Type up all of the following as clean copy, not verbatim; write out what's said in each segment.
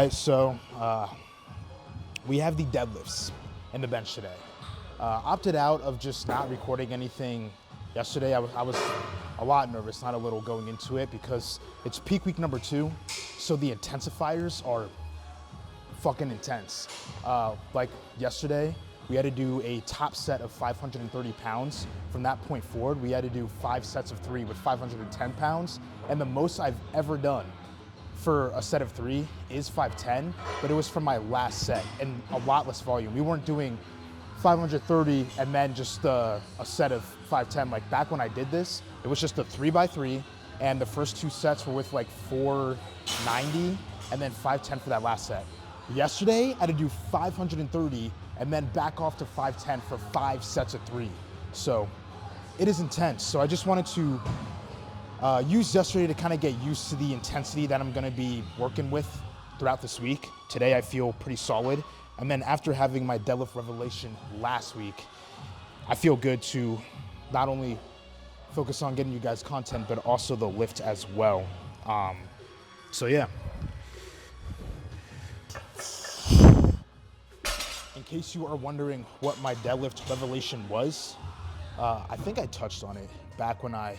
Right, so we have the deadlifts in the bench today. Opted out of just not recording anything yesterday. I was a lot nervous, not a little, going into it because it's peak week number 2, so the intensifiers are fucking intense. Like yesterday, we had to do a top set of 530 pounds. From that point forward, we had to do 5 sets of 3 with 510 pounds, and the most I've ever done for a set of 3 is 510, but it was from my last set and a lot less volume. We weren't doing 530 and then just a set of 510. Like back when I did this, it was just a 3x3, and the first 2 sets were with like 490 and then 510 for that last set. Yesterday, I had to do 530 and then back off to 510 for 5 sets of 3. So it is intense. So I just wanted to use yesterday to kind of get used to the intensity that I'm gonna be working with throughout this week. Today I feel pretty solid. And then after having my deadlift revelation last week, I feel good to not only focus on getting you guys content, but also the lift as well. So yeah. In case you are wondering what my deadlift revelation was, I think I touched on it back when I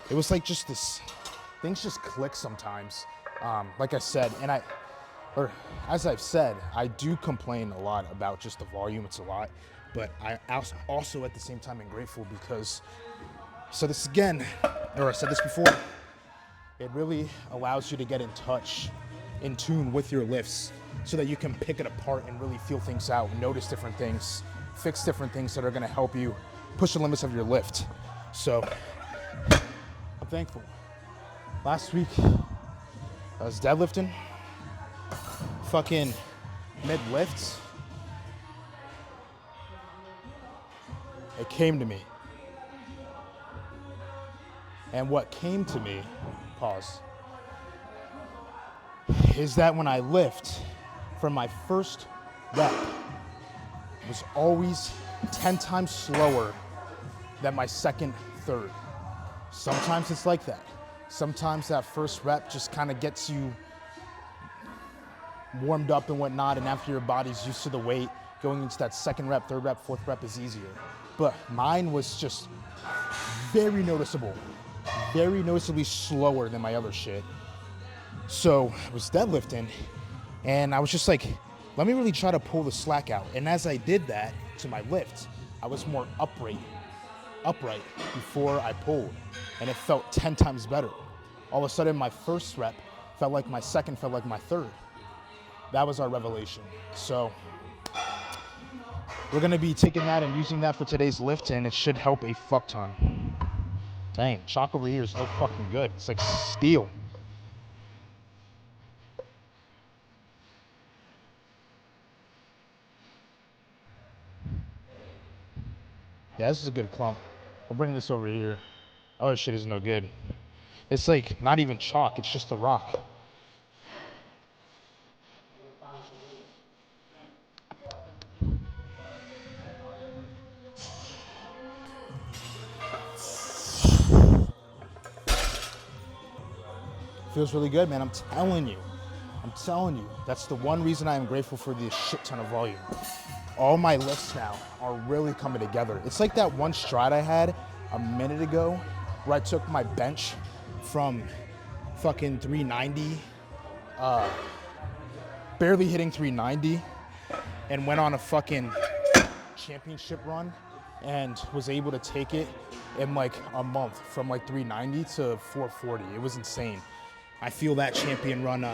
it was like just this, things just click sometimes. Like I said, as I've said, I do complain a lot about just the volume, it's a lot, but I also at the same time am grateful because, so this again, or I said this before, it really allows you to get in touch, in tune with your lifts so that you can pick it apart and really feel things out, notice different things, fix different things that are gonna help you push the limits of your lift. So I'm thankful. Last week, I was deadlifting, fucking mid-lifts. It came to me. And what came to me, pause, is that when I lift, from my first rep, it was always 10 times slower than my second, third. Sometimes it's like that. Sometimes that first rep just kind of gets you warmed up and whatnot, and after your body's used to the weight, going into that second rep, third rep, fourth rep is easier. But mine was just very noticeably slower than my other shit. So I was deadlifting, and I was just like, let me really try to pull the slack out. And as I did that to my lift, I was more upright before I pulled, and it felt 10 times better. All of a sudden, my first rep felt like my second, felt like my third. That was our revelation. So we're gonna be taking that and using that for today's lift, and it should help a fuck ton. Dang, chalk over here is so fucking good. It's like steel. Yeah, this is a good clump. We'll bring this over here. Oh, this shit is no good. It's like not even chalk, it's just a rock. Feels really good, man. I'm telling you. That's the one reason I am grateful for this shit ton of volume. All my lifts now are really coming together. It's like that one stride I had a minute ago where I took my bench from fucking 390, barely hitting 390, and went on a fucking championship run and was able to take it in like a month from like 390 to 440. It was insane. I feel that champion run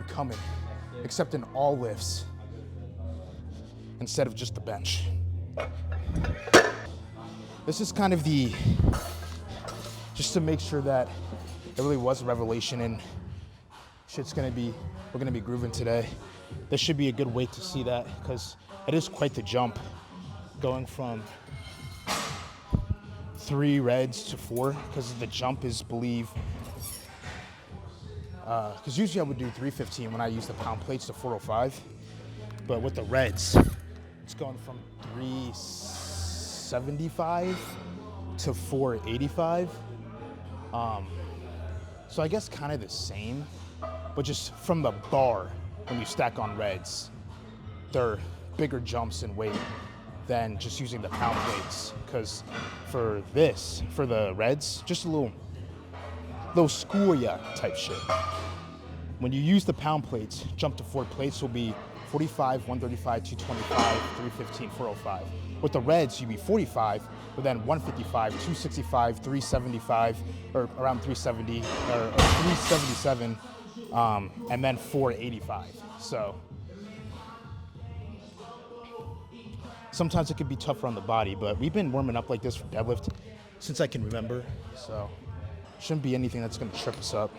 coming, except in all lifts instead of just the bench. This is kind of just to make sure that it really was a revelation and we're gonna be grooving today. This should be a good way to see that because it is quite the jump going from 3 reds to 4, because the jump is, because usually I would do 315 when I use the pound plates to 405, but with the reds, it's going from 375 to 485. So I guess kind of the same. but just from the bar, when you stack on reds, they're bigger jumps in weight than just using the pound plates. Because for the reds, just a little school ya type shit. When you use the pound plates, jump to 4 plates will be 45, 135, 225, 315, 405. With the reds, you'd be 45, but then 155, 265, 375, or around 370, or 377, and then 485. So sometimes it could be tougher on the body, but we've been warming up like this for deadlift since I can remember, so shouldn't be anything that's gonna trip us up.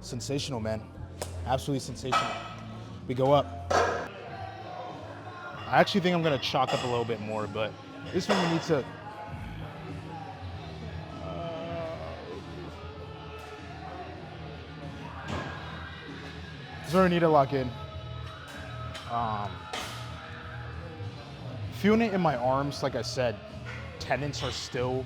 Sensational, man. Absolutely sensational. We go up. I actually think I'm gonna chalk up a little bit more, but this one we need to. Sorry, need to lock in. Feeling it in my arms, like I said, tendons are still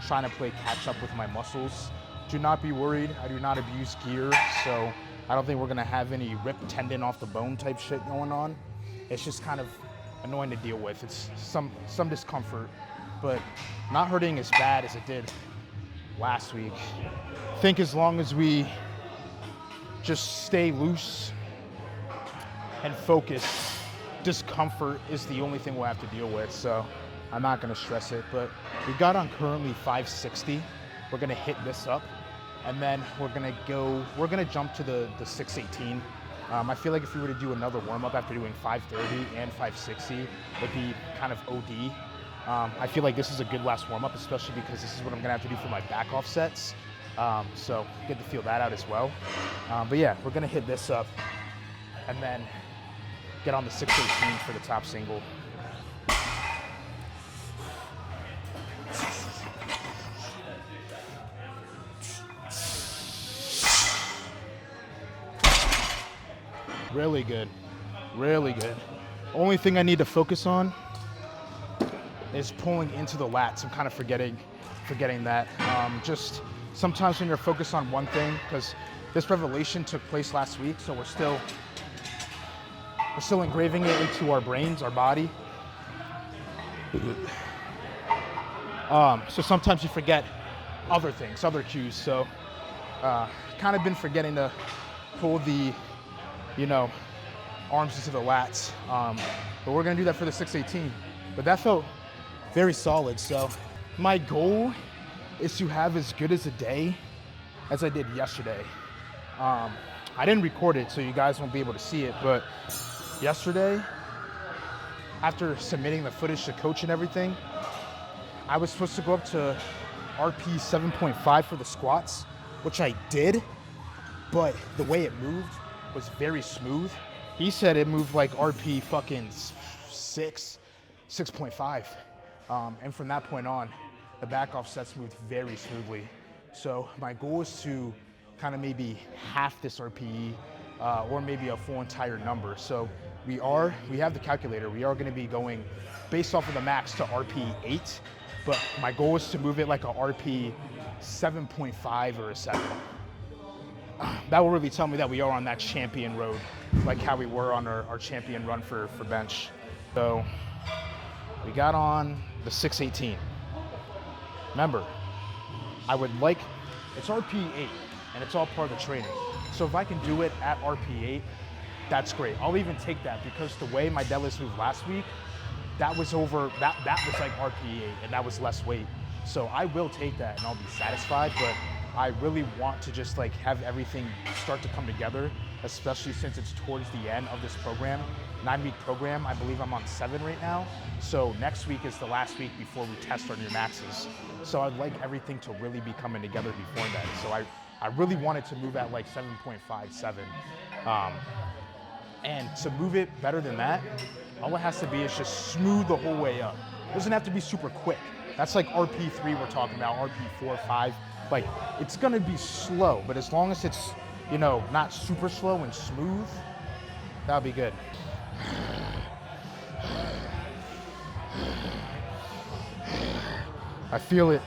trying to play catch up with my muscles. Do not be worried. I do not abuse gear, so I don't think we're gonna have any ripped tendon off the bone type shit going on. It's just kind of annoying to deal with. It's some discomfort, but not hurting as bad as it did last week. I think as long as we just stay loose and focus, discomfort is the only thing we'll have to deal with, so I'm not gonna stress it. But we got on currently 560. We're gonna hit this up, and then we're gonna jump to the 618. I feel like if we were to do another warm-up after doing 530 and 560, it'd be kind of OD. I feel like this is a good last warm-up, especially because this is what I'm gonna have to do for my back offsets. So good to feel that out as well. But yeah, we're gonna hit this up, and then get on the 618 for the top single. Really good, really good. Only thing I need to focus on is pulling into the lats. I'm kind of forgetting that. Just sometimes when you're focused on one thing, because this revelation took place last week, so we're still engraving it into our brains, our body. So sometimes you forget other things, other cues. So kind of been forgetting to pull the arms into the lats. But we're gonna do that for the 618. But that felt very solid. So my goal is to have as good as a day as I did yesterday. I didn't record it, so you guys won't be able to see it, but yesterday, after submitting the footage to coach and everything, I was supposed to go up to RP 7.5 for the squats, which I did, but the way it moved was very smooth. He said it moved like RP fucking 6.5. And from that point on, the back offsets moved very smoothly. So my goal is to kind of maybe half this RPE, or maybe a full entire number. So we have the calculator. We are gonna be going based off of the max to RP 8, but my goal is to move it like a RP 7.5 or a 7. That will really tell me that we are on that champion road, like how we were on our champion run for bench. So we got on the 618. Remember, it's RP 8, and it's all part of the training. So if I can do it at RP 8, that's great. I'll even take that, because the way my deadlifts moved last week, that was like RP 8, and that was less weight. So I will take that and I'll be satisfied, but I really want to just like have everything start to come together, especially since it's towards the end of this program. 9-week program, I believe I'm on 7 right now. So next week is the last week before we test our new maxes. So I'd like everything to really be coming together before that. So I really wanted to move at like 7.5, 7. And to move it better than that, all it has to be is just smooth the whole way up. doesn't have to be super quick. That's like RP3 we're talking about, RP4, 5. Like, it's gonna be slow, but as long as it's, you know, not super slow and smooth, that'll be good. I feel it.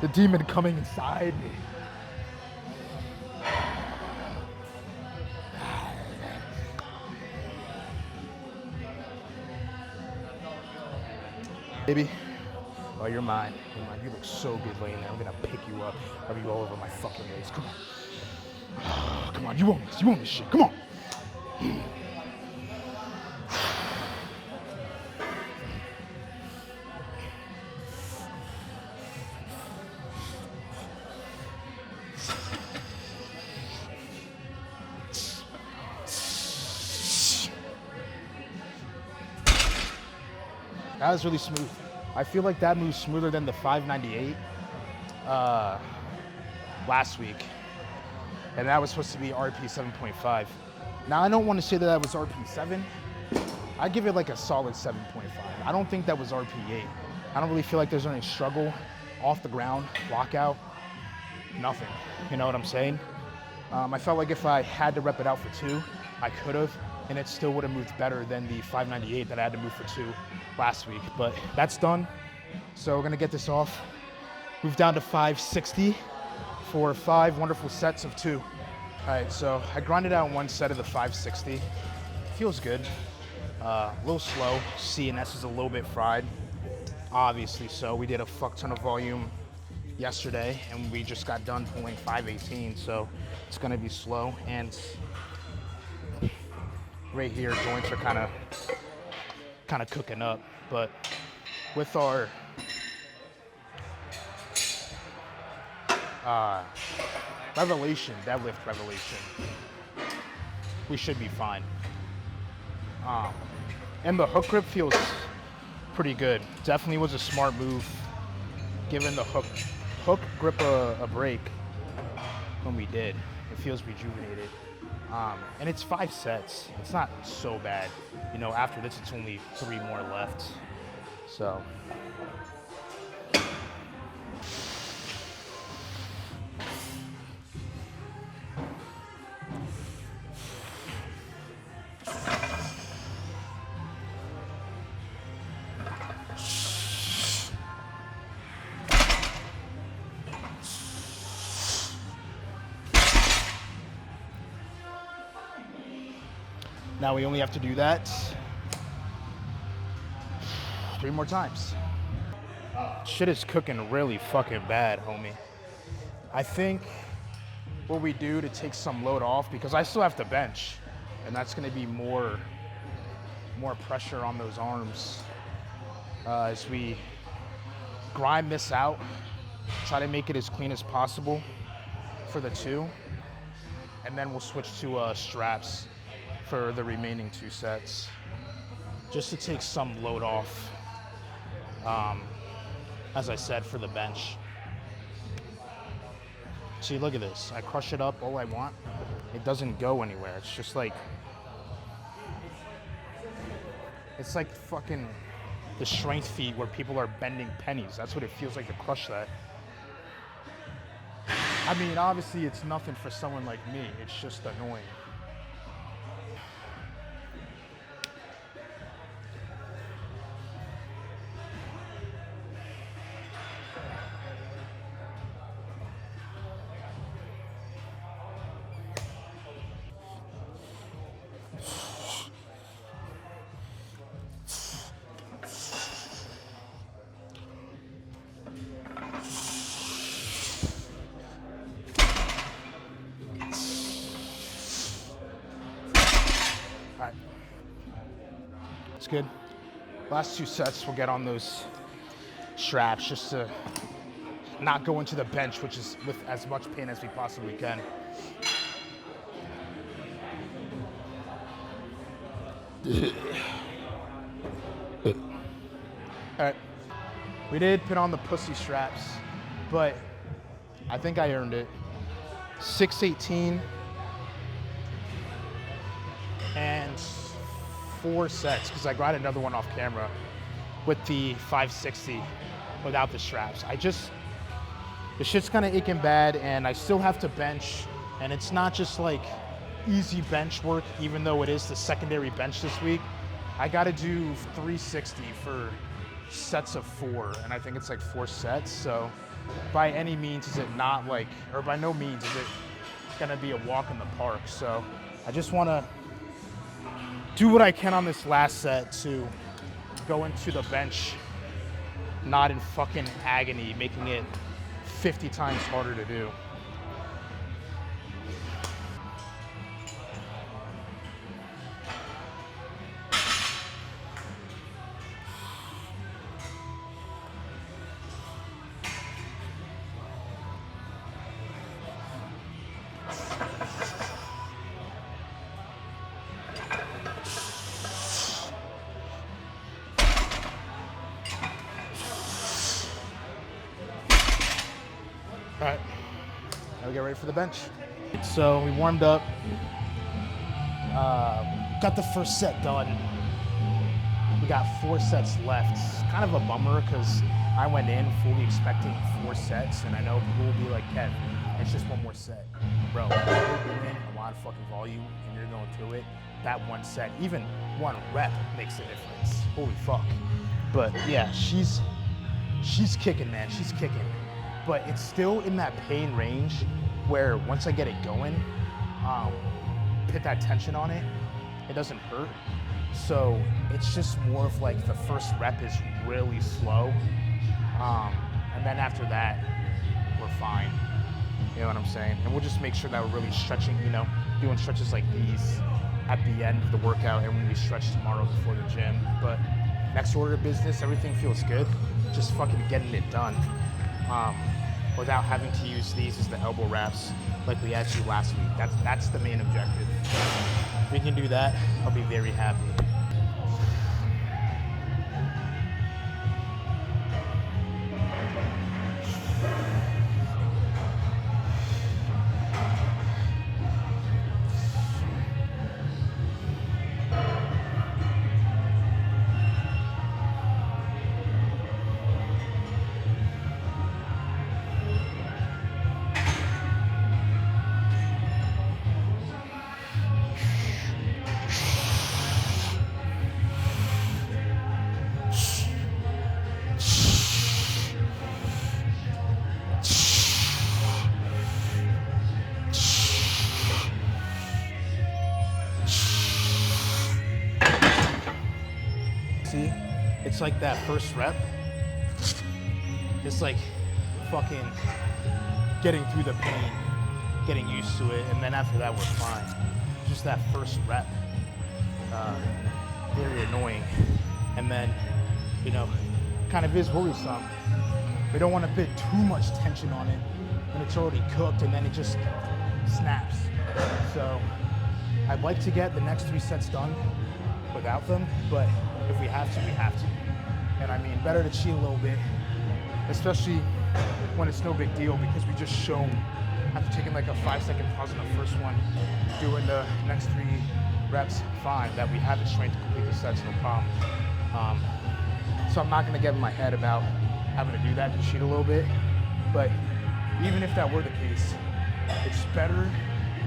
The demon coming inside me. Baby, oh, you're mine. You're mine. You look so good laying there. I'm gonna pick you up, rub you all over my fucking waist. Come on. Come on, you own this. You own this shit. Come on. That was really smooth. I feel like that moves smoother than the 598 last week. And that was supposed to be RP 7.5. Now, I don't want to say that was RP 7. I give it like a solid 7.5. I don't think that was RP 8. I don't really feel like there's any struggle off the ground, lockout, nothing. You know what I'm saying? I felt like if I had to rep it out for 2, I could have, and it still would have moved better than the 598 that I had to move for 2 last week. But that's done. So we're gonna get this off. Move down to 560 for 5 wonderful sets of 2. All right, so I grinded out one set of the 560. Feels good. A little slow. CNS is a little bit fried. Obviously so. We did a fuck ton of volume yesterday and we just got done pulling 518, so it's gonna be slow. And right here, joints are kind of cooking up, but with our deadlift revelation, we should be fine. And the hook grip feels pretty good. Definitely was a smart move, giving the hook grip a break when we did. It feels rejuvenated. And it's 5 sets. It's not so bad. You know, after this, it's only 3 more left. So. Now we only have to do that 3 more times. Shit is cooking really fucking bad, homie. I think what we do to take some load off, because I still have to bench, and that's gonna be more pressure on those arms as we grind this out, try to make it as clean as possible for the 2, and then we'll switch to straps for the remaining 2 sets, just to take some load off, as I said, for the bench. See, look at this. I crush it up all I want. It doesn't go anywhere. It's just like, it's like fucking the strength feat where people are bending pennies. That's what it feels like to crush that. I mean, obviously it's nothing for someone like me. It's just annoying. All right, it's good. Last 2 sets, we'll get on those straps just to not go into the bench, which is with as much pain as we possibly can. All right, we did put on the pussy straps, but I think I earned it. 618 and 4 sets, because I got another one off camera. with the 560 without the straps. The shit's kind of aching bad, and I still have to bench, and it's not just like easy bench work, even though it is the secondary bench this week. I gotta do 360 for sets of 4, and I think it's like 4 sets, so by any means is it not like, or by no means is it gonna be a walk in the park. So I just wanna do what I can on this last set to go into the bench not in fucking agony, making it 50 times harder to do. All right, now we get ready for the bench. So we warmed up, got the first set done. We got 4 sets left. It's kind of a bummer because I went in fully expecting 4 sets, and I know people will be like, Kev, it's just 1 more set. Bro, you're doing a lot of fucking volume and you're going through it. That 1 set, even 1 rep makes a difference. Holy fuck. But yeah, she's kicking, man, she's kicking. But it's still in that pain range where once I get it going, put that tension on it, it doesn't hurt. So it's just more of like the first rep is really slow. And then after that, we're fine. You know what I'm saying? And we'll just make sure that we're really stretching, you know, doing stretches like these at the end of the workout and when we stretch tomorrow before the gym. But next order of business, everything feels good. Just fucking getting it done. Without having to use these as the elbow wraps like we had to last week. That's the main objective. If we can do that, I'll be very happy. It's like that first rep. It's like fucking getting through the pain, getting used to it, and then after that we're fine. Just that first rep, very annoying. And then, you know, kind of is worrisome. We don't want to put too much tension on it when it's already cooked and then it just snaps. So I'd like to get the next 3 sets done without them, but if we have to, we have to. And I mean, better to cheat a little bit, especially when it's no big deal, because we just shown after taking like a 5-second pause in the first one, doing the next 3 reps fine, that we have the strength to complete the sets, no problem. So I'm not gonna get in my head about having to do that to cheat a little bit, but even if that were the case, it's better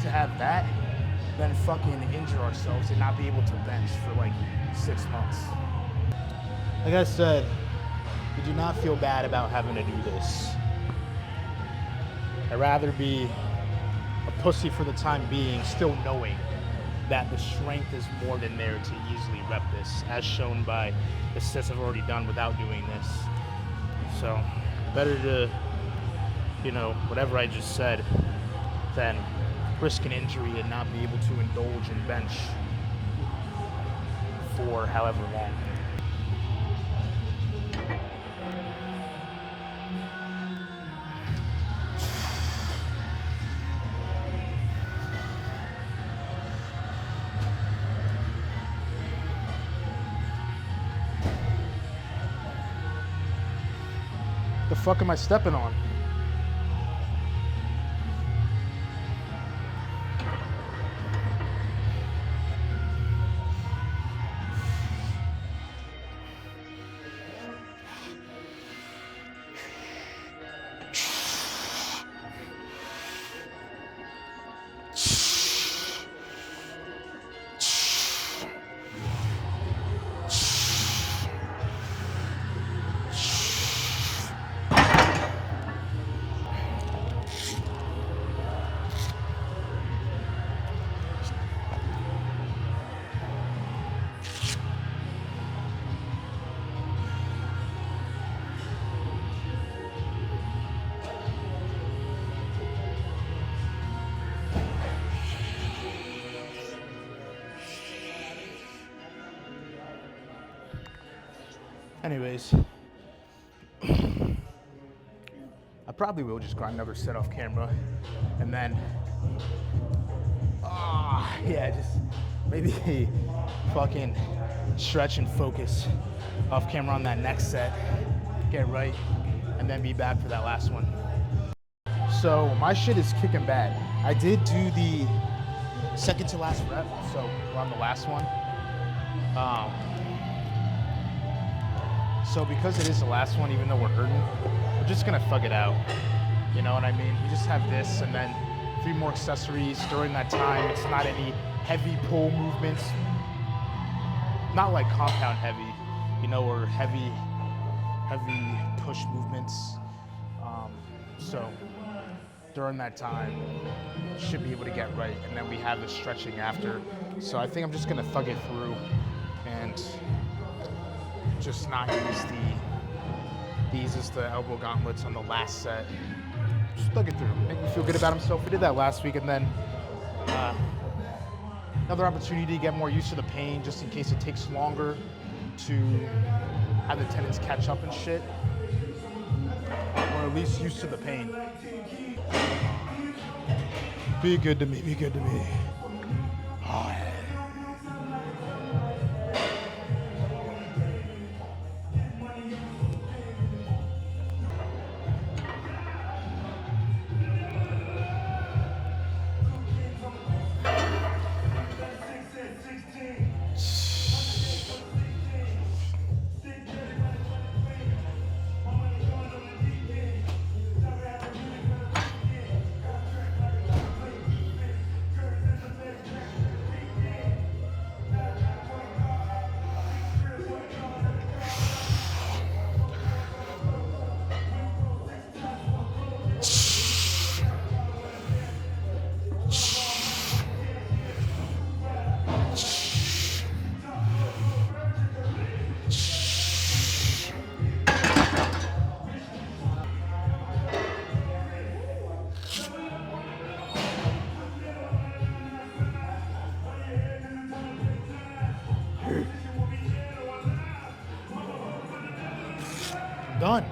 to have that than fucking injure ourselves and not be able to bench for like 6 months. Like I said, we do not feel bad about having to do this. I'd rather be a pussy for the time being, still knowing that the strength is more than there to easily rep this, as shown by the sets I've already done without doing this. So, better to, you know, whatever I just said, than risk an injury and not be able to indulge in bench for however long. The fuck am I stepping on? Anyways, I probably will just grind another set off camera, and then, yeah, just maybe fucking stretch and focus off camera on that next set, get right, and then be back for that last one. So my shit is kicking bad. I did do the second to last rep, so we're on the last one. So because it is the last one, even though we're hurting, we're just gonna thug it out. You know what I mean? We just have this and then 3 more accessories during that time. It's not any heavy pull movements, not like compound heavy, you know, or heavy push movements. So during that time, should be able to get right, and then we have the stretching after. So I think I'm just gonna thug it through and just not use the elbow gauntlets on the last set. Just thug it through, make me feel good about himself. We did that last week, and then another opportunity to get more used to the pain, just in case it takes longer to have the tendons catch up and shit, or at least used to the pain. Be good to me, be good to me. Oh, yeah. Done.